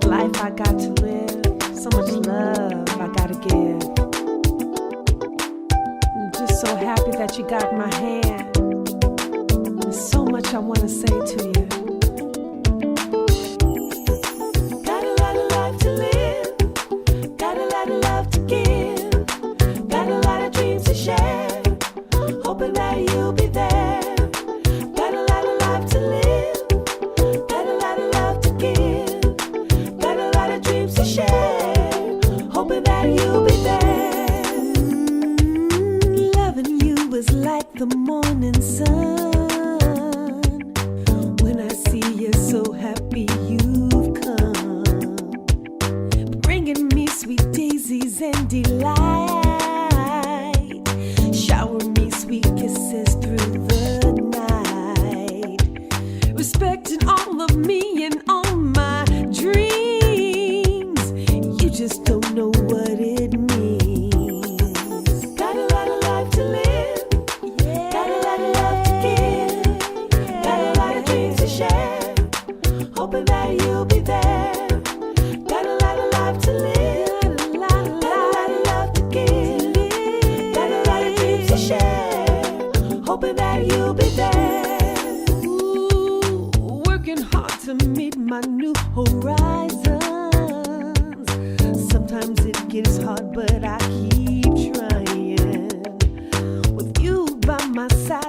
life I got to live, so much love I gotta give. I'm just so happy that you got my hand. There's so much I wanna say to you. Got a lot of life to live, got a lot of love to give, got a lot of dreams to share, hoping that you'll be there. Got a lot of life to live, got a lot of love to give, got a lot of dreams to share, hoping that you'll be there. Loving you is like the morning sun. When I see you so happy you've come, bringing me sweet daisies and delight, shower me sweet kisses through the night, respecting all of me and all my dreams. You just don't know what it means. Got a lot of life to live, got a lot of love to give, got a lot of dreams to share, hoping that you'll be there. Got a lot of life to live, got a lot of love to give, got a lot of dreams to share, hoping that you'll be there. Ooh, working hard to meet my new horizons. Sometimes it gets hard, but I keep trying. With you by my side,